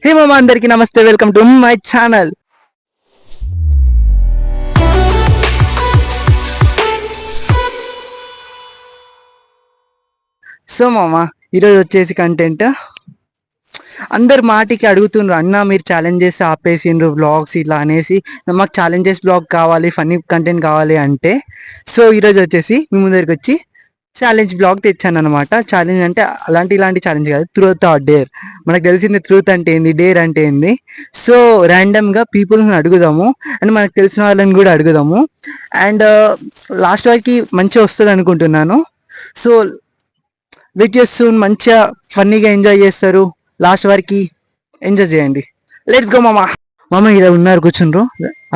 హే మామ, అందరికి నమస్తే, welcome to my channel. So మామ, ఈరోజు వచ్చేసి కంటెంట్ అందరు మాటికి అడుగుతుండ్రు, అన్న మీరు ఛాలెంజ్ చేసి ఆపేసిండ్రు వ్లాగ్స్ ఇట్లా అనేసి. మాకు ఛాలెంజెస్ బ్లాగ్ కావాలి, ఫన్నీ కంటెంట్ కావాలి అంటే, సో ఈరోజు వచ్చేసి మీ ముందరికి వచ్చి ఛాలెంజ్ బ్లాగ్ తెచ్చాను అనమాట. ఛాలెంజ్ అంటే ఇలాంటి ఛాలెంజ్ కాదు, ట్రూత్ ఆర్ డేర్. మనకు తెలిసింది ట్రూత్ అంటే ఏంది, డేర్ అంటే ఏంది. సో ర్యాండమ్గా పీపుల్ని అడుగుదాము అండ్ మనకు తెలిసిన వాళ్ళని కూడా అడుగుదాము. అండ్ లాస్ట్ వరకు మంచిగా వస్తుంది అనుకుంటున్నాను. సో వెయిట్ చేస్తూ మంచిగా ఫన్నీగా ఎంజాయ్ చేస్తారు. లాస్ట్ వరకు ఎంజాయ్ చేయండి. లెట్స్ గో మామ. మామ ఇక్కడ ఉన్నారు, కూర్చుండ్రు,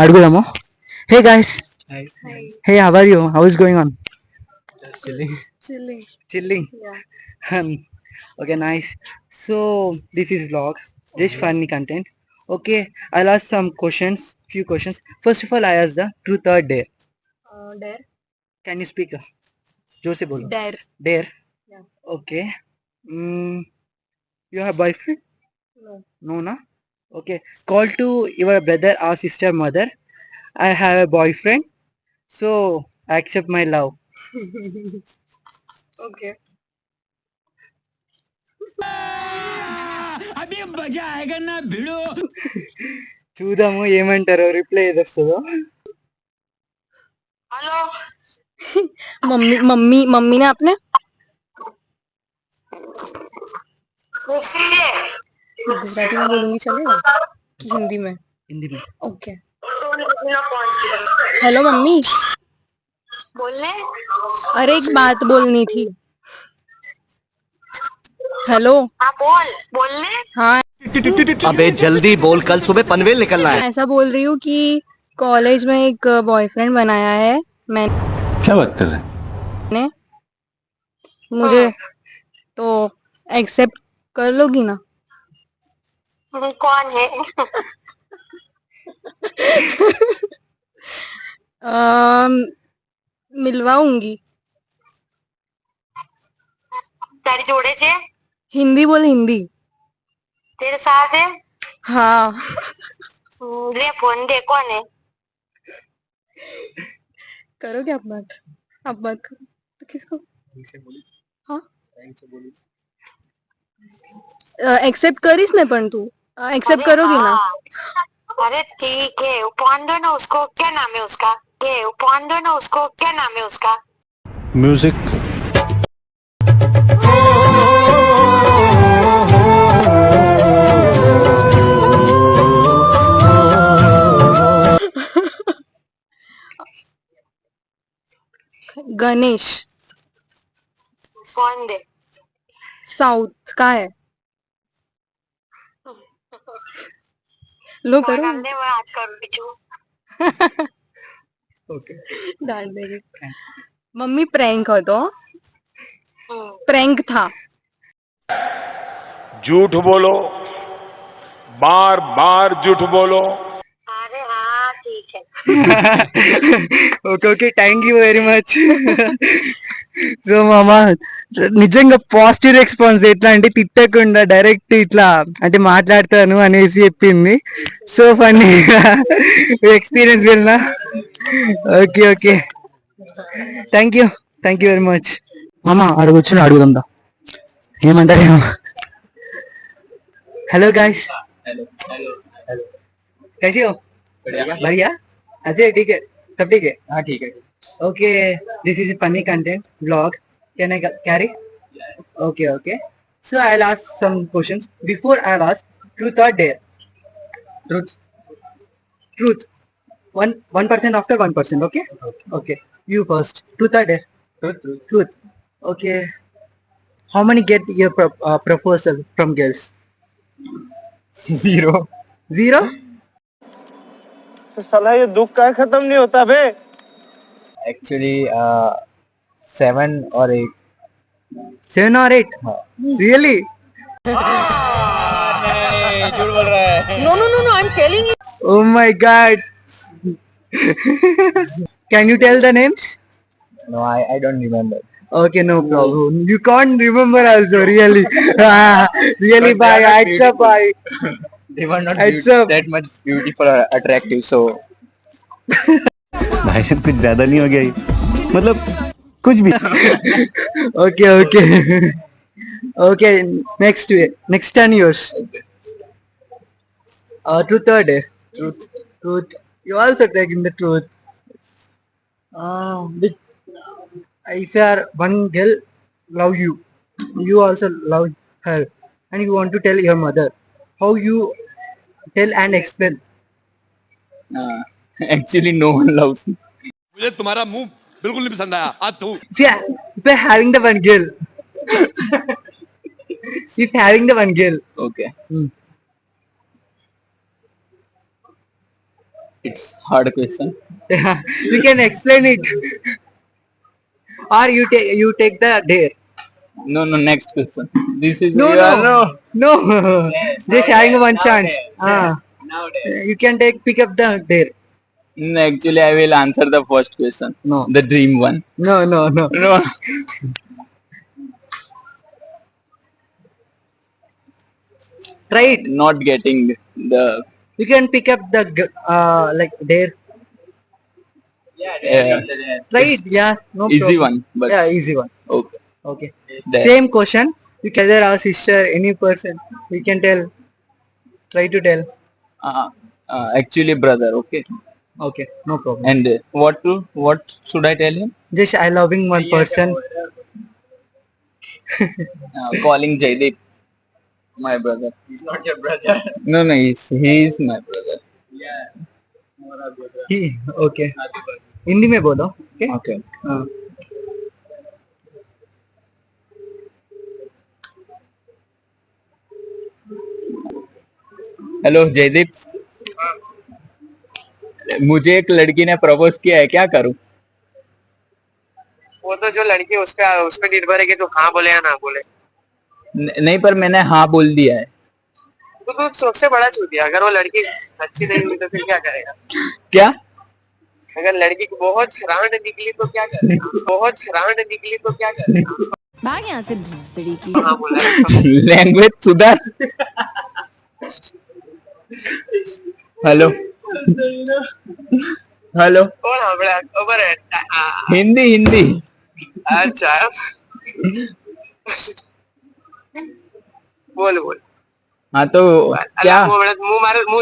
అడుగుదాము. Hey guys. Hey, how are you? How is going on? Chilling. Yeah. Okay, nice. So this is vlog, just funny content. Okay, I'll ask some questions, few questions. First of all, I ask the truth or dare. Dare. Can you speak? जोर से बोलो. Dare. Dare. Yeah. Okay. You have boyfriend? No. No, na. Okay. Call to your brother or sister, mother. I have a boyfriend, so accept my love. Okay. अभी मजा आएगा ना भिड़ो. చూద్దాము ఏమంటారో, reply ఏది వస్తుందో. हेलो. मम्मी ने आपने गुजराती में बोलूंगी चलेगा कि हिंदी में? हिंदी में. ओके. Hello mummy. बोलने. अरे एक बात बोलनी थी. हेलो. हाँ बोलने. हाँ, अबे जल्दी बोल, कल सुबह पनवेल निकलना है. ऐसा बोल रही हूँ कि कॉलेज में एक बॉयफ्रेंड बनाया है मैंने. क्या बात कर रहे हैं? मुझे तो एक्सेप्ट कर लोगी ना? कौन है? मिलवाऊंगी. तारी जोड़े से हिंदी बोल. हिंदी. तेरे साथ है? हाँ. ले फोन दे. कौन है? करोगे आप बात? आप बात करो तो किसको? हाँ, एक्सेप्ट करीस ना, पण तू एक्सेप्ट करोगी ना? अरे ठीक है, फोन दो ना उसको. क्या नाम है उसका? फोन दो ना उसको. क्या नाम है उसका? म्यूजिक. गणेश. फोन दे. साउथ का है. लो करो. डालने में हाथ कर बिजू. ओके. डाल देगी. मम्मी प्रैंक हो तो प्रैंक था. झूठ बोलो, बार बार झूठ बोलो. अरे हाँ ठीक है. Okay okay, thank you very much. So మామ, నిజంగా పాజిటివ్ రెస్పాన్స్. ఎట్లా అంటే తిట్టకుండా డైరెక్ట్ ఇట్లా అంటే మాట్లాడతాను అనేసి చెప్పింది. సో ఫన్నీ ఎక్స్పీరియన్స్ వెళ్ళినా. Okay okay, thank you very much. మామ అడగొచ్చు, అడుగుదా ఏమంటారేమో. Hello guys. कैसे हो? बढ़िया. अच्छा ठीक है, सब ठीक है. हाँ ठीक है. Okay, this is funny content vlog. Can I carry? Okay okay. So I will ask some questions. Before I will ask truth or dare. Truth. one person after 1%. Okay. Okay, you first. Truth or dare? Truth. Okay. How many get your proposal from girls? Zero. तो साला ये दुख का खत्म नहीं होता बे. Actually 7 और 8. 7 or 8? Really? झूठ बोल रहा है. No, I'm telling you. Oh my god. Can you tell the names? No, I don't remember. Okay, no problem. You can't remember also, really. Really, bye. It's a bye. They were not It's a- that much beautiful or attractive. So भाई साहब कुछ ज्यादा नहीं हो गया ये? मतलब कुछ भी Okay, okay. Okay, next turn yours. Truth or dare? Truth. You also taking the truth. Which, if you are one girl love you, you also love her, and you want to tell your mother, how you tell and explain? actually, no one loves me. मुझे तुम्हारा मुंह बिल्कुल नहीं पसंद आया आज तू If you're having the one girl, if having the one girl, Okay. Hmm. It's hard question. you can explain it, or you take the dare. No, next question. This is No, no. Just having one chance. Now You can pick up the dare. Actually, I will answer the first question. No. The dream one. No. No. Try it. Not getting the You can pick up the like dare. Try it. Yeah. No easy problem. one. But Yeah, easy one. okay. Okay. There. Same question. You can tell our sister, any person. We can tell. Try to tell. Actually, brother. Okay. Okay. No problem. And what should I tell him? Just I loving one person. Calling Jaideep my brother. He's not your brother. No, he is my brother. He okay Hindi में बोलो okay Okay. हाँ hello Jaideep, मुझे एक लड़की ने propose किया है, क्या करूं? वो तो जो लड़की है उसका उस पर निर्भर है कि तू हाँ बोले या ना बोले। नहीं, पर मैंने हाँ बोल दिया है। तो तू सबसे बड़ा चूतिया, अगर वो लड़की अच्छी नहीं हुई तो फिर क्या करेगा? क्या? अगर लड़की को बहुत रांड निकली तो क्या करेगा? बहुत रांड निकली तो क्या करेगा? भाग यहाँ से भोसड़ी की। हाँ बोला। लैंग्वेज सुधार। हेलो हेलो, कौन हमारा ओवर है? हिंदी। अच्छा બોલ हाँ तो क्या? હું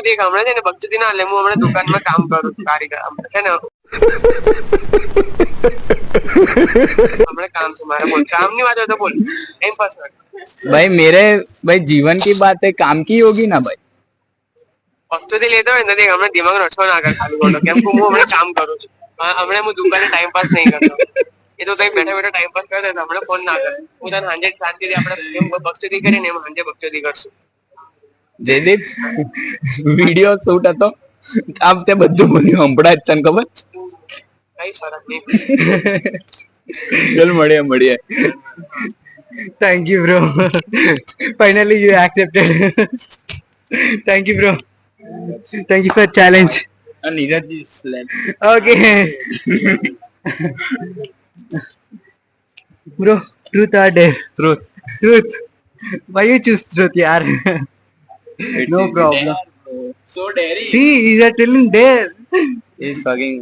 દેખ હમણાં છે ને ભક્તિ ના લે હું હમણાં દુકાનમાં કામ કરું છું કારીગર છે ને હમણાં કામ છે મારે બોલ કામની વાત હોય તો બોલ ટાઈમ પાસ भाई जीवन की बात है, काम की होगी ना भाई। ભક્તિ લેતો હોય ને દેખ હમણાં દિમાગ રચો ના કર ખાલી ખોટો કેમ કે હું હમણાં કામ કરું છું હમણાં હું દુકાને ટાઈમ પાસ નહીં કરતો એ તો તઈ બેઠા બેઠા ટાઈમ પાસ કરતો તો હમણાં ફોન ના કર હું તને સાંજે શાંતિથી આપણે એમ ભક્તિ કરીને એમ સાંજે ભક્તિ કરશું જયદીપ વિડિયો શૂટ હતો, આમ તે બધું મને સંભળાય જ, તને ખબર? કઈ ફરક નહીં ચલ મળીએ। Thank you bro finally you accepted thank you bro thank you for challenge Neeraj is left. Okay bro truth or dare truth why you choose truth यार no problem So dairy. She is are telling dare He's fucking.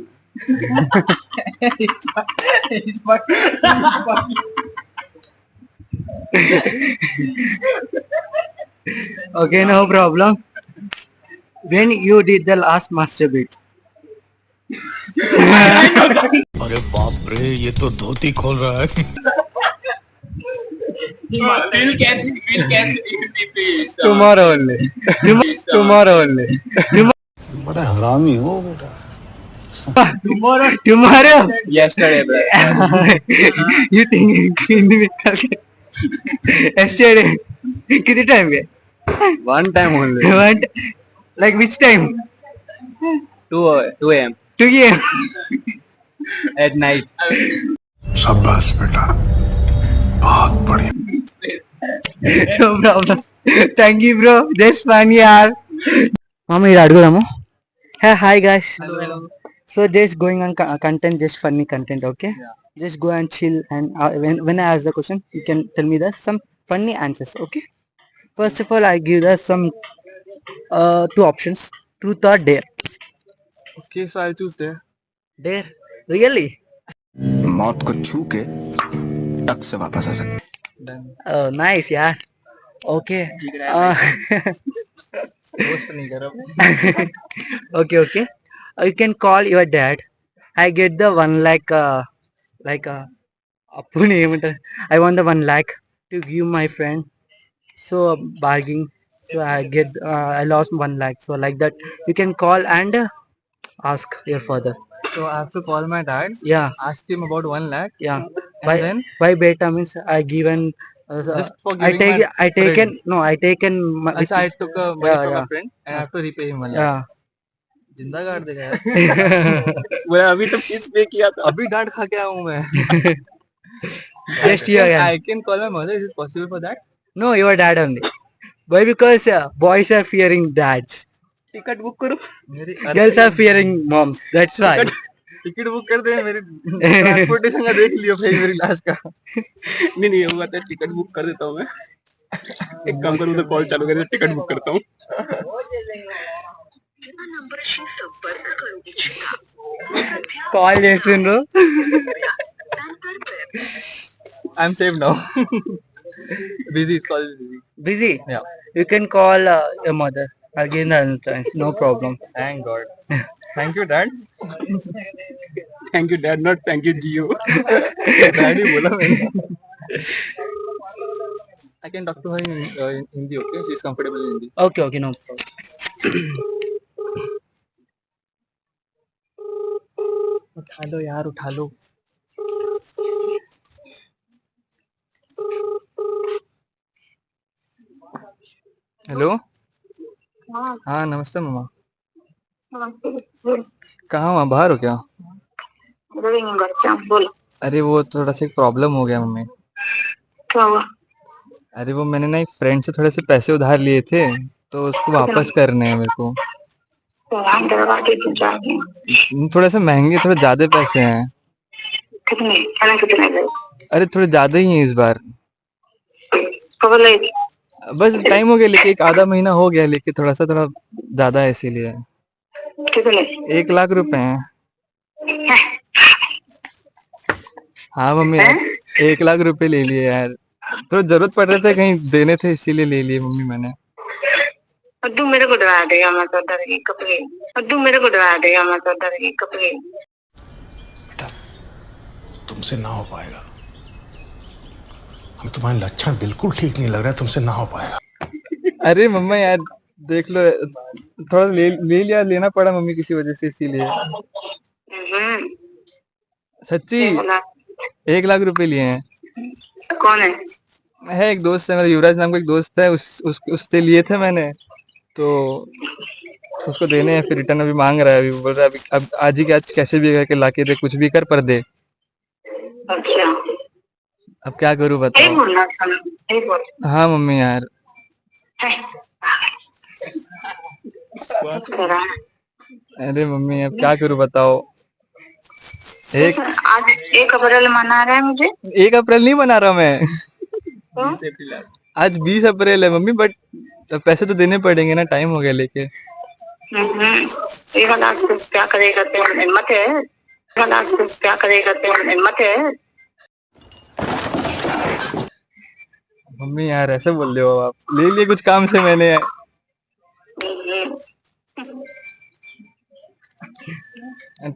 Okay, no problem. When you did the last masturbate? अरे बाप रे ये तो धोती खोल रहा है We'll catch Tomorrow only. Tomorrow only. बड़ा हरामी हो बेटा Tomorrow. yesterday, bro. You think Hindi में कल के? Yesterday. कितने टाइम गए? One time only. What? Like which time? 2 a.m. 2 a.m. at night. शाबाश बेटा बहुत बढ़िया No problem. Thank you, bro. Just fun, yaar. Mama, here adugudamo. Hey, hi guys. Hello. So just going on content, just funny content, okay? Just go and chill, and when I ask the question, you can tell me some funny answers, okay? First of all, I give us some Two options: truth or dare. Okay, so I'll choose there. Dare? Really? मौत को छू के टक से वापस आ सकते. Done. Oh, nice, yeah. Okay. Post नहीं करो. Okay. You can call your dad. I get the 1 lakh. అప్పుడు ఏమంటారు? I want the 1 lakh to give my friend. So bargaining. So I lost 1 lakh. So like that, you can call and ask your father. So I have to call my dad, Yeah, ask him about 1 lakh, yeah. and then By beta means I given. just for I giving take. my I taken. friend. No, I taken. अच्छा, I took a money Yeah, from yeah. a friend and I have to repay him 1 lakh. Yeah. जिंदा काट देगा यार. मैं अभी तो fees पे किया था. अभी डांट खा के आया हूँ मैं. Just here. Yeah. I can call my mother. Is it possible for that? No, your dad only. Why? Because boys are fearing dads. Ticket book करो. मेरी Girls are fearing moms. That's why. Ticket book कर दे. मेरी transportation का देख लियो भाई मेरी लाश का. नहीं होगा तो टिकट बुक कर देता हूँ मैं. एक काम करूँ तो कॉल चालू करके टिकट बुक करता हूँ. Call చేసిండ్రు. I'm safe now. Busy. It's called busy. Busy. Yeah. You can call your mother. I'll give the chance. No problem. Thank God. Thank you, Dad. Thank you, Dad. Not thank you, Gio. Daddy बोला मैंने. I can talk to her in Hindi. Okay, she's comfortable in Hindi. Okay, no problem. उठा लो यार, उठा लो. Hello. हाँ नमस्ते मामा. कहाँ वहाँ बाहर हो क्या? बोल अरे वो थोड़ा सा प्रॉब्लम हो गया मम्मी. क्या हुआ? अरे वो मैंने ना एक फ्रेंड से थोड़े से पैसे उधार लिए थे तो उसको वापस करने हैं मेरे को. थोड़े से महंगे, थोड़े ज्यादा पैसे हैं. कितने गए? अरे थोड़े ज्यादा ही हैं इस बार. खबर लगी? बस टाइम हो गया लेके, एक आधा महीना हो गया लेके, थोड़ा ज्यादा है इसीलिए. कितने? 1 लाख रुपए हैं. हाँ मम्मी यार, 1 लाख रुपए ले लिए यार. थोड़ा जरूरत पड़ रहे थे, कहीं देने थे इसीलिए ले लिए मम्मी मैंने. और तू मेरे को डरा देगा, मैं तो डर गई कपड़े. और तू मेरे को डरा देगा, मैं तो डर गई कपड़े. बेटा तुमसे ना हो पाएगा. हम तुम्हारे लक्षण बिल्कुल ठीक नहीं लग रहा है. तुमसे ना हो पाएगा. अरे मम्मा यार देख लो, थोड़ा ले लिया, लेना पड़ा मम्मी किसी वजह से इसीलिए. सच्ची 1 लाख रुपए लिए हैं. कौन है? एक दोस्त है मेरा, युवराज नाम का एक दोस्त है. उससे लिए थे मैंने तो उसको देने हैं, फिर रिटर्न अभी मांग रहा है. अभी बोल रहा है अब आज ही के आज कैसे भी करके लाके दे, कुछ भी कर पर दे. अच्छा, अब क्या करूं बताओ. हाँ मम्मी यार. अरे मम्मी अब क्या करूं बताओ. आज 1 अप्रैल मना रहा है मुझे. 1 अप्रैल नहीं मना रहा मैं. आज 20 अप्रैल है मम्मी, बट पैसे तो देने पड़ेंगे ना, टाइम हो गया लेके. 1 लाख से क्या करेगा तेरा हिम्मत है? 1 लाख से क्या करेगा तेरा हिम्मत है? मम्मी यार ऐसे बोल रहे हो आप. ले लिए कुछ काम से मैंने.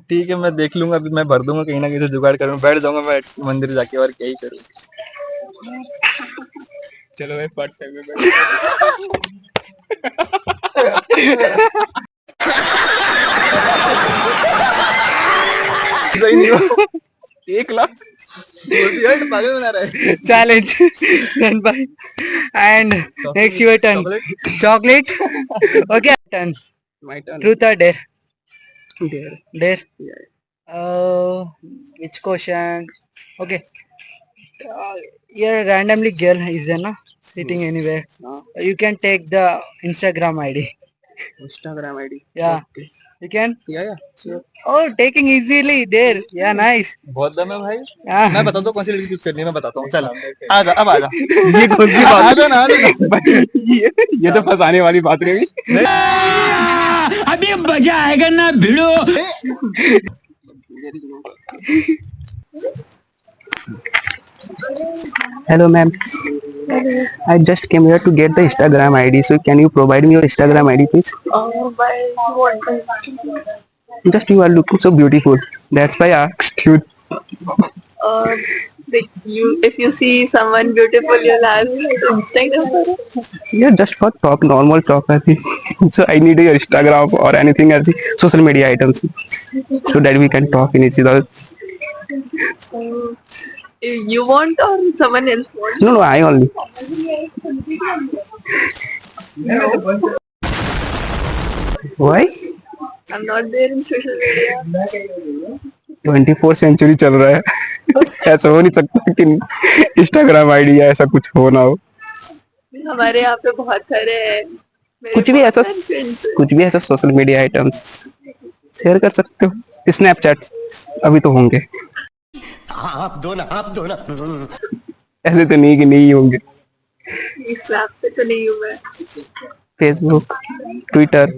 ठीक है मैं देख लूंगा, अभी मैं भर दूंगा कहीं ना कहीं से, जुगाड़ करूंगा, बैठ जाऊंगा मैं मंदिर जाके, और क्या ही करूं. चलो भाई पार्ट टाइम में सही नहीं हो. 1 लाख पागल बना रहा है. Challenge done by. And next your turn. Chocolate. Okay, turn. My turn. Truth or dare? Dare. Dare. Which question? Okay. Here randomly girl is there na sitting anywhere. You can take the Instagram ID. Instagram ID. Yeah. Okay. You can? या sure. Oh, taking easily there. Yeah, nice. बहुत दम है भाई। Ah. मैं बताता हूँ कौन सी लड़की चूज करनी है, मैं बताता हूँ। चल आजा, अब आजा। ये कौन सी बात? आजा ना, आजा ना। ये तो फंसाने वाली बात नहीं हुई। अभी मजा आएगा ना भिड़ो। Hello, ma'am. I just came here to get the Instagram ID. So, can you provide me your Instagram ID, please? Just you are looking so beautiful. That's why I asked you. If you see someone beautiful, you'll ask Instagram for it. Yeah, just for talk, normal talk. I think. So, I need your Instagram or anything else, social media items, so that we can talk in each other. You want or someone else wants? No, I only. Why? I'm not there in social media. 24th century चल रहा है, ऐसा हो नहीं सकता कि Instagram ID या ऐसा कुछ हो ना हो। हमारे यहाँ पे बहुत सारे हैं। कुछ भी ऐसा सोशल मीडिया आइटम्स शेयर कर सकते हो। स्नैपचैट अभी तो होंगे। आप दो ना। ऐसे तो नहीं कि नहीं होंगे। इस ऐप पे तो नहीं हूँ मैं। Facebook, Twitter.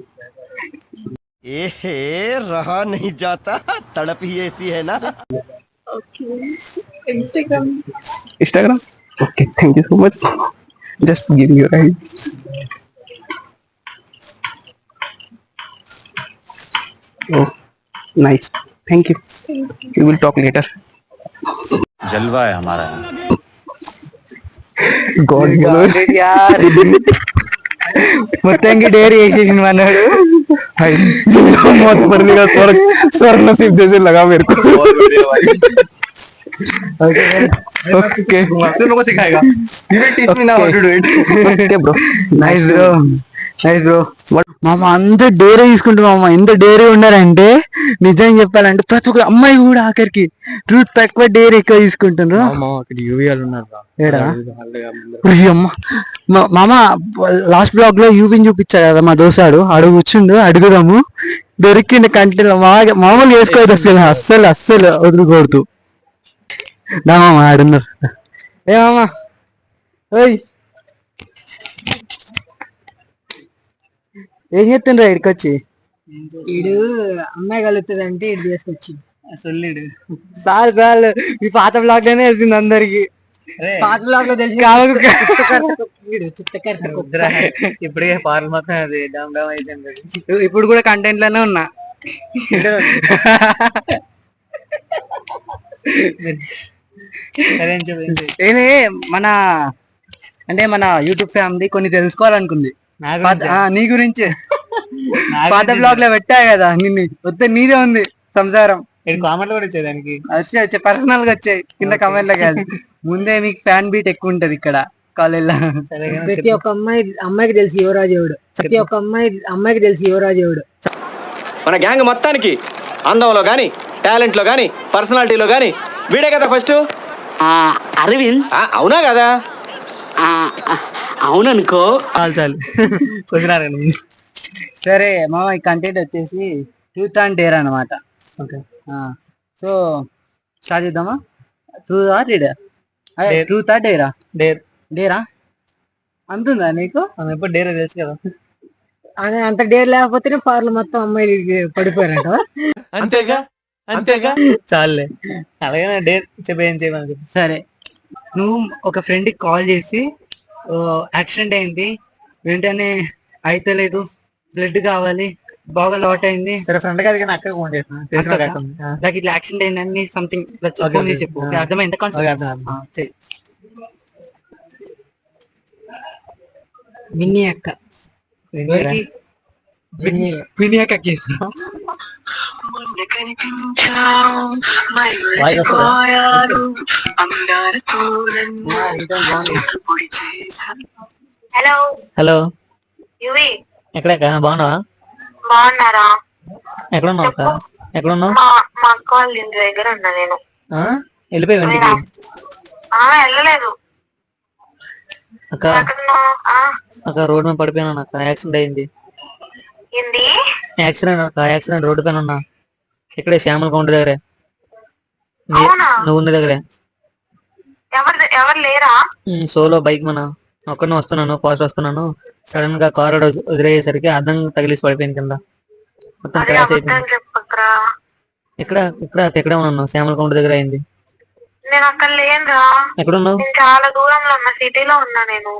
ए रहा नहीं जाता, तड़प ही ऐसी है ना। Okay, Instagram. Okay, thank you so much. Just give me your ID. Oh, nice, thank you. We will talk later. जलवा है हमारा। गॉड यार మొత్తానికి డేర్ చేసేసింది అన్నాడు. मौत मरने का स्वर्ग नसीब जैसे लगा मेरे को। ओके, तू मेरे को सिखाएगा। You will teach me now how to do it. Okay bro, nice bro, nice bro. మామ అంత డేరే తీసుకుంటారు మామ. ఎంత డేరే ఉన్నారంటే నిజంగా చెప్పాలంటే ప్రతి ఒక్క అమ్మాయి కూడా ఆఖరికి ట్రూత్ తక్కువ డేర్ ఎక్కువ తీసుకుంటున్నారు. అక్కడ యూవీఆర్ ఉన్నారు ఏడా అమ్మ మామ లాస్ట్ బ్లాగ్ లో యూపిన్ చూపించాడు కదా మా దోసాడు, అడుగు కూర్చుండు, అడుగుదాము. దొరికింది కంటిలో మామూలు వేసుకోవద్దు అస్సలు అస్సలు వదులుకోవద్దు. నా మామ ఆడున్నారు. ఏ మామ ఓయ్ ఏం చెప్తుండ్రా ఇక్కడికి వచ్చి? ఈడు అమ్మాయి కలుగుతుంది అంటే ఇటు తీసుకొచ్చి సొల్లిడు చాలు చాలు. ఈ పాత బ్లాగ్ లోనే తెలిసింది అందరికి. పాత బ్లాగ్ లో తెలిసి ఇప్పటికే పాటలు మొత్తం అది డమ్ డమ్ అయిపోయింది. ఇప్పుడు కూడా కంటెంట్ లోనే ఉన్నా. ఏమే మన అంటే మన యూట్యూబ్ ఫ్యామిలీ కొన్ని తెలుసుకోవాలనుకుంది నీ గురించి. పాత బ్లాగ్ లో పెట్టా కదా నిన్ను, వస్తే నీదే ఉంది సంసారం. కామెంట్లు కూడా ఇచ్చేదానికి వచ్చే పర్సనల్ గా వచ్చాయి కింద కమెంట్ లో కాదు. ముందే మీకు ఫ్యాన్ బీట్ ఎక్కువ ఉంటది ఇక్కడ కాలేజ్ లో. ప్రతి ఒక్క అమ్మాయికి తెలిసి యువరాజు ఎవడు. ప్రతి ఒక్క అమ్మాయికి తెలిసి యువరాజు ఎవడు. మన గ్యాంగ్ మొత్తానికి అందంలో గాని, టాలెంట్ లో గాని, పర్సనాలిటీలో గాని వీడే కదా ఫస్ట్. అరవింద్. అవునా కదా? అవుననుకో. చాలు సరే మామ, ఈ కంటెంట్ వచ్చేసి ట్రూత్ అండ్ డేర్ అనమాట. ఓకే, సో స్టార్ట్ చేద్దామా? Truth or dare? Truth or డేరా? డేరా అంతుందా నీకు? ఎప్పుడు డేర్ తెలుసు కదా. అంత డేర్ లేకపోతేనే పార్లు మొత్తం అమ్మాయిలు పడిపోయారంట. అంతేగా చాలే, అలాగే డేర్ చెప్పి ఏం చేయమని చెప్పి. సరే, నువ్వు ఒక ఫ్రెండ్ కి కాల్ చేసి యాక్సిడెంట్ అయింది, వెంటనే అయితే లేదు, బ్లడ్ కావాలి, బాగా లాట్ అయింది, ఫ్రెండ్ కాదు కానీ అక్కడ ఫోన్ చేస్తాను. నాకు ఇట్లా యాక్సిడెంట్ అయిందని సంథింగ్ ఫోన్ చేసి చెప్పు. అర్థమైందా కాన్సెప్ట్? విన్నీ అక్క. వినీ అక్క కేసు. హలో హలో, యువి, ఎక్కడ బాగున్నావా? బాగున్నారా? ఎక్కడున్నావు అక్క? ఎక్కడున్నావు? మా అక్క వాళ్ళ ఇంటి దగ్గర ఉన్నా నేను. వెళ్ళిపోయావు ఇంటికి? వెళ్ళలేదు. అక్క, అక్క రోడ్ మీద పడిపోయినాను అక్క, యాక్సిడెంట్ అయింది. ఏంది? యాక్సిడెంట్ రోడ్డు పైన ఉన్నా ఇక్కడే శ్యామల కౌంటర్ దగ్గరే అవునా? నువ్వు ఉన్న దగ్గరే ఎవరు లేరా? సోలో బైక్ మన ఒక్కడిని వస్తున్నాను, ఫాస్ట్ వస్తున్నాను. సడన్ గా కార్ వదిలేసరికి అద్దం తగిలిసి పడిపోయింది కింద, మొత్తం అరే క్రాష్ అబద్ధం అయిపోయింది. చెప్పకురా. ఎక్కడే ఉన్నాను, శ్యామల కౌంటర్ దగ్గర అయింది. నేను అక్కడ లేనురా. ఎక్కడున్నావు? నేను చాలా దూరంలో ఉన్నా, సిటీలో ఉన్నా నేను.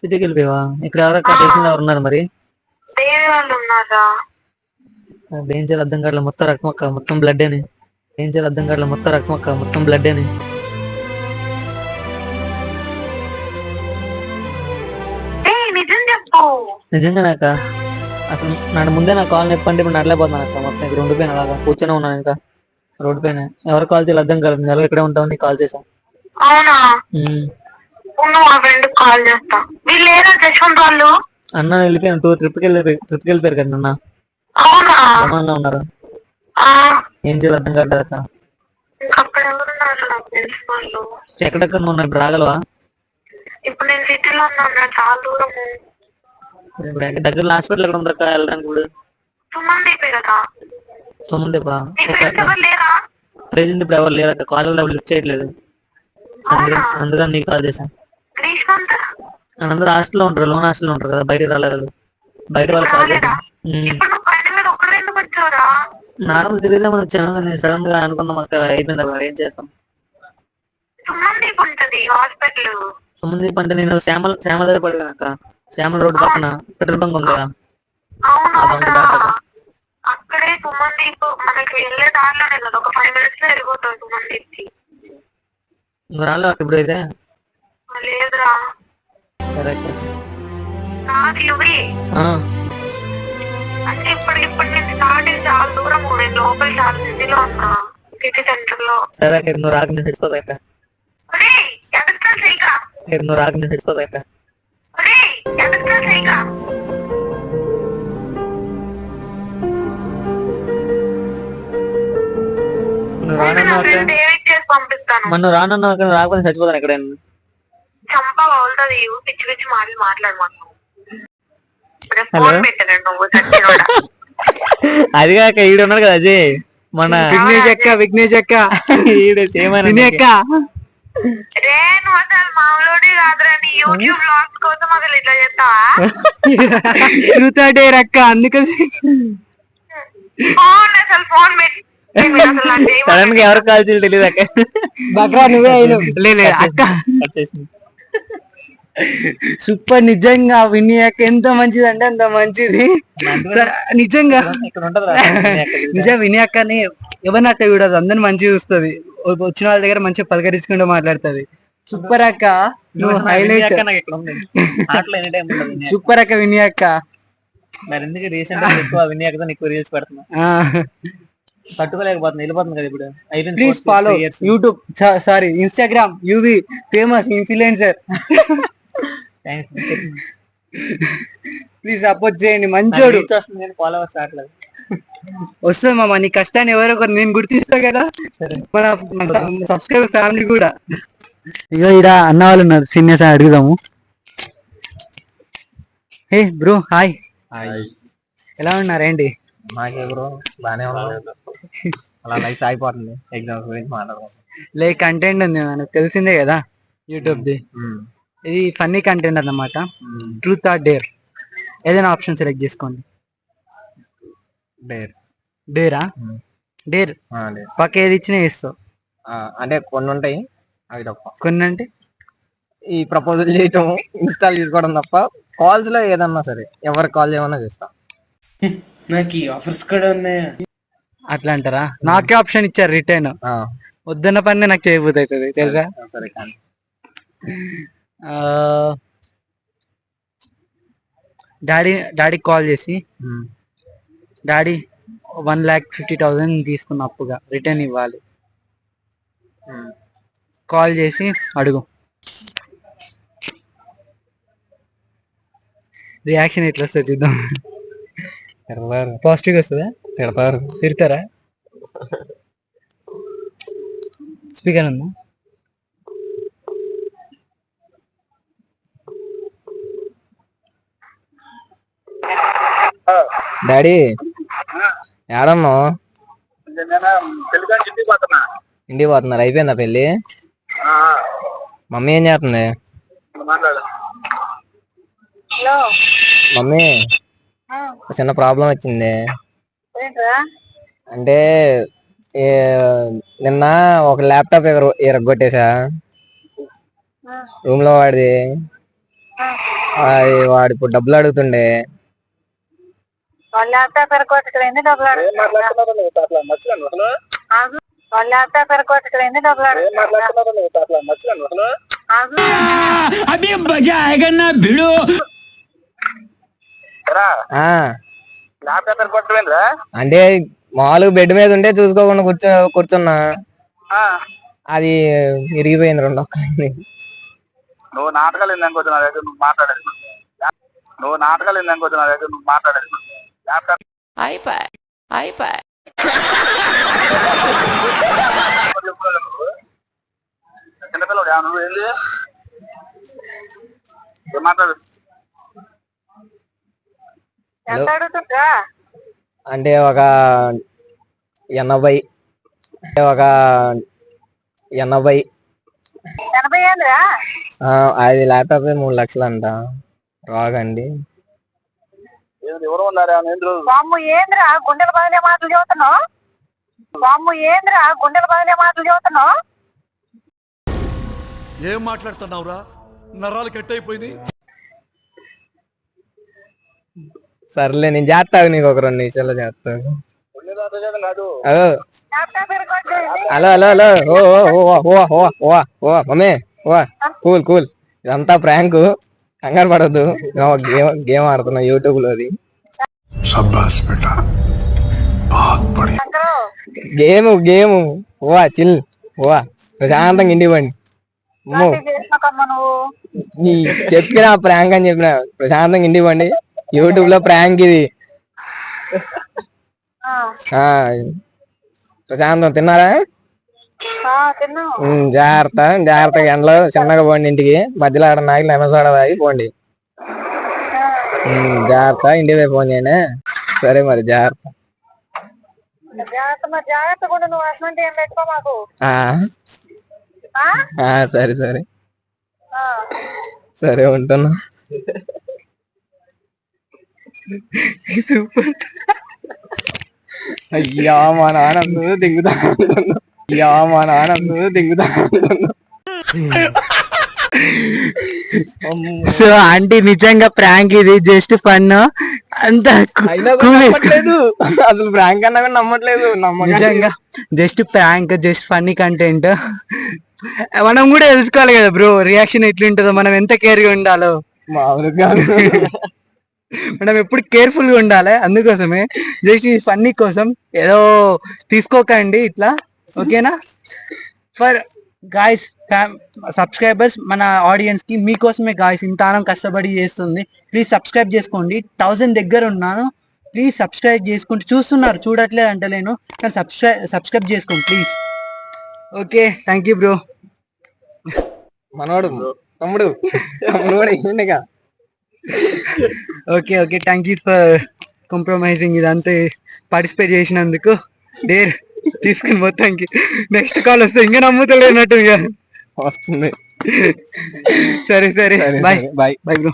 సిటీకి వెళ్ళిపోయావా? ఇక్కడ ఎవరో తెలిసిన ఎవరు ఉన్నారు మరి? దేవి వాళ్ళు ఉన్నారా? ఏం చేయాలి అర్థం కావట్లేదు, మొత్తం రక్తమక్క, మొత్తం బ్లడ్ అని. ఏం చేయాలి అర్థం కావట్లేదు, మొత్తం రక్తమక్క, మొత్తం బ్లడ్ అని. నిజం చెప్పు. నిజంగా నాక అసలు నాడు ముందే నా కాల్ నొప్పి అంటే ఇప్పుడు నడలేకపోతున్నాను అక్క. మొత్తం ఇక్కడ ఉండిపోయాను, అలాగా కూర్చొని ఉన్నాను ఇంకా రోడ్డు పైన. ఎవరు కాల్ చేయాలి అర్థం కాలేదు, నేను ఇక్కడే ఉంటావు నీకు కాల్ చేశాను. అవునా? మా ఫ్రెండ్ కాల్ చేస్తా. వీళ్ళు లేరా జశ్వంత్ వాళ్ళు? అన్న వెళ్ళిపోయాను, ట్రిప్కి వెళ్ళిపోయారు కదా అన్న. అవునా? ఏమన్నా ఉన్నారు? ఏం చేయాలి అర్థం కావట్లేదు అక్క. అక్కడ ఎవరున్నారు నాకు తెలిసిన వాళ్ళు? ఎక్కడెక్కడ నువ్వు ఇప్పుడు రాగలవా? ఇప్పుడు నేను సిటీలో ఉన్నాను, చాలా దూరము. ఇప్పుడు దగ్గరలో హాస్పిటల్ ఎక్కడ ఉందక్క వెళ్ళడానికి? ఇప్పుడు సుమందీప్ కదా. సొమ్ముందేపా ఎవరు లేరా? ప్రెజెంట్ ఇప్పుడు ఎవరు లేరక్క, కాల్ ఎవరు లిఫ్ట్ చేయట్లేదు. అందుకని నీకు కాల్ చేశాను. గ్రీష్మంత్ అందరూ హాస్టల్లో ఉంటారు, లోన్ హాస్టల్లో ఉంటారు కదా, బయటకు రాలేదు. బయట వాళ్ళు కాల్ చేశాను. ఇప్పుడు నువ్వు బండి మీద ఒక్కడే ఎందుకు వచ్చావురా? నార్మల్ తిరిగిదామని వచ్చాను, నేను సడన్ గా అనుకున్నాం అక్కడ అయిపోయింది అక్కడ, ఏం చేస్తాం. సుమందీప్ ఉంటది హాస్పిటల్. సుమందీప్ అంటే నేను శ్యామల దగ్గర పడిపోయాను అక్క. శ్యామల రోడ్డు పక్కన పెట్రోల్ బంక్ ఉంది కదా, ఆ బంక్ దాటాక. అక్కడే సుమందీప్ మనకి వెళ్ళే దారిలోనే కదా, ఒక 5 minutes లో వెళ్ళిపోతావు సుమందీప్ కి. నువ్వు రాలేవా ఇప్పుడైతే? లేదురా. సరే అక్క. నాకు ఇవి అంటే ఇప్పటి నుంచి స్టార్ట్ అయ్యి చాలా దూరం, నేను లోపల చాలా సిటీలో ఉన్నా, సిటీ సెంటర్ లో. సరే అక్క, నువ్వు రాక నేను తెచ్చిపోతా అక్క. నువ్వు రాక నేను తెచ్చిపోతా అక్క. మనం రానన్నా అక్కడ రాకపోతే చచ్చిపోతాను ఎక్కడ. చంప అవుతుంది, పిచ్చి పిచ్చి మాటలు మాట్లాడమను. అది కాక ఈడు ఉన్నాడు కదా అజయ్, మన విఘ్నేష్ అక్క ఈడు చేయమని రే నువ్వు అసలు మామూలుడి కాదురా, నీ యూట్యూబ్ వ్లాగ్స్ కోసం అసలు ఇట్లా చేస్తావా? ట్రూత్ ఆర్ డేర్ అక్క, అందుకని ఫోన్ అసలు ఫోన్ పెట్టి సడన్ గా ఎవరు కాల్ చేయాలి తెలియదు అక్క. బక్రా నువ్వే అయినా అక్క. సూపర్, నిజంగా విని అక్క ఎంత మంచిది అంటే అంత మంచిది నిజంగా. నిజం విని అక్కని ఎవరిని అట్ట చూడదు, అందరిని మంచిగా చూస్తుంది, వచ్చిన వాళ్ళ దగ్గర మంచిగా పలకరించుకుంటూ మాట్లాడుతుంది. సూపర్ అక్క, నువ్వు హైలైట్. సూపర్ అక్క విని అక్క. మరి ఎందుకు రీసెంట్ గా ఎక్కువ విని అక్కతో ఎక్కువ రీల్స్ పెడుతున్నా, తట్టుకోలేకపోతున్నా, వెళ్ళిపోతుంది కదా ఇప్పుడు. Please follow YouTube, sorry Instagram, UV famous influencer. Please support చేయండి, మంచోడు. ఫాలోవర్స్ రావట్లేదు. వస్తుంది మామ, నీ కష్టాన్ని ఎవరో ఒకరు నేను గుర్తిస్తా కదా, మన సబ్స్క్రైబర్ ఫ్యామిలీ కూడా. ఇగో ఇక్కడ అన్న వాళ్ళు ఉన్నారు, సీనియర్స్ అడుగుదాము. Hey bro, hi. ఎలా ఉన్నారేంటి? మాకే బ్రో బానే ఉన్నారు, అలా లైఫ్ అయిపోతుంది. ఎగ్జామ్స్ గురించి మాట్లాడుకుంటాం. లైక్ కంటెంట్ ఉంది మనకు తెలిసిందే కదా యూట్యూబ్ ది. ఇది ఫన్నీ కంటెంట్ అన్నమాట. ట్రూత్ ఆర్ డేర్, ఏదైనా ఆప్షన్ సెలెక్ట్ చేసుకోండి. డేరా? డేర్ పక్క ఏది ఇచ్చినా ఇస్తావు అంటే కొన్ని ఉంటాయి, అవి తప్ప. కొన్ని అంటే ఈ ప్రపోజల్ చేయటం, ఇన్స్టాల్ చేసుకోవడం తప్ప, కాల్స్ లో ఏదన్నా సరే ఎవరు కాల్ చేయమన్నా చేస్తా. నాకు ఈ ఆఫర్స్ కూడా ఉన్నాయా? అట్లా అంటారా? నాకే ఆప్షన్ ఇచ్చారు రిటర్న్, వద్దన్న పని నాకు చేయబోతు అవుతుంది తెలుసా. సరే కానీ డాడీకి కాల్ చేసి, డాడీ 1,50,000 తీసుకున్న అప్పుగా రిటర్న్ ఇవ్వాలి. కాల్ చేసి అడుగు, రియాక్షన్ ఎట్లా వస్తుంది చూద్దాం. పాజిటివ్ వస్తుందా? తిడతారా? స్పీకర్ ఉందా? డాడీ ఏడన్నావు? ఇంటికి పోతున్నారు. అయిపోయిందా పెళ్ళి? మమ్మీ ఏం చేస్తుంది? మమ్మీ చిన్న ప్రాబ్లం వచ్చింది. అంటే నిన్న ఒక ల్యాప్టాప్ ఎరగొట్టేసా రూమ్ లో వాడిది. వాడు ఇప్పుడు డబ్బులు అడుగుతుండే. ల్యాప్టాప్ ఎరగొట్టడం ఎన్ని డబ్బులు ల్యాప్టాప్ ఎరగొట్టడం ఎన్ని డబ్బులు అంటే మామూలుగా బెడ్ మీద ఉంటే చూసుకోకుండా కూర్చున్నా. అది ఇరిగిపోయింది 2 ఒక్కలు. నువ్వు నాటకాలు ఏందనుకోవచ్చు నా దగ్గర నువ్వు మాట్లాడేది. చిన్నపిల్లడు నువ్వు ఏంది మాట్లాడు. ఎంత అడుగుతుందా? అంటే ఒక 80 ఏంద్రా? అది ల్యాప్టాప్ 3 లక్షలు అంట. రాగండి. ఏంద్రా గుండెలు బదిలే మాటలు చదువుతున్నావు? ఏం మాట్లాడుతున్నావురా? నరాలు కట్ అయిపోయింది. సర్లే నేను చేస్తావు, నీకు ఒక 2 నిమిషాల్లో చేస్తాను. హలో హలో హలో ఓ మమ్మీ కూల్ ఇదంతా ప్రాంక్, కంగారు పడద్దు. గేమ్ ఆడుతున్నా యూట్యూబ్ లోది. గేమ్ చిల్ ప్రశాంతంగా ఇంటికి పండి. చెప్పిన ప్రాంక్ అని చెప్పిన, ప్రశాంతంగా ఇంటికి పండి. యూట్యూబ్ లో ప్రాంక్ ఇది. ప్రశాంతం. తిన్నారా? జాగ్రత్తగా ఎండలో చిన్నగా పోండి ఇంటికి. మధ్యలో ఆడ నాయకులు ఎమసోడ తాగి పోండి. జాగ్రత్త. ఇంటికి పోయి ఫోన్ చేయండి. సరే మరి జాగ్రత్త. సరే ఉంటున్నా. సూపర్. అయ్యా మా నాన్న దిగుతా. సో ఆంటీ నిజంగా ప్రాంక్ ఇది, జస్ట్ ఫన్. అంత అసలు ప్రాంక్ అన్నా కూడా నమ్మట్లేదు. నిజంగా just prank, just funny content. మనం కూడా తెలుసుకోవాలి కదా బ్రో, రియాక్షన్ ఎట్లుంటుందో, మనం ఎంత కేర్ గా ఉండాలో. మామూలుగా మనం ఎప్పుడు కేర్ఫుల్ గా ఉండాలి. అందుకోసమే జస్ట్ ఈ ఫన్నీ కోసం ఏదో తీసుకోకండి ఇట్లా, ఓకేనా? ఫర్ గాయస్ సబ్స్క్రైబర్స్, మన ఆడియన్స్ కి మీకోసమే గాయస్ ఇంత కష్టపడి చేస్తుంది. ప్లీజ్ సబ్స్క్రైబ్ చేసుకోండి. 1000 దగ్గర ఉన్నాను. ప్లీజ్ సబ్స్క్రైబ్ చేసుకుంటూ చూస్తున్నారు, చూడట్లేదు అంటలేను, కానీ సబ్స్క్రైబ్ చేసుకోండి please. Okay, thank you bro. మనోడు తమ్ముడు కూడా ఇండిగా. Okay thank you for compromising ఇదంతా పార్టిసిపేట్ చేసినందుకు. డేర్ తీసుకుని మొత్తానికి. నెక్స్ట్ కాల్ వస్తే ఇంకా నమ్ముతలేనట్టుగా వస్తుంది. సరే బాయ్ బ్రో.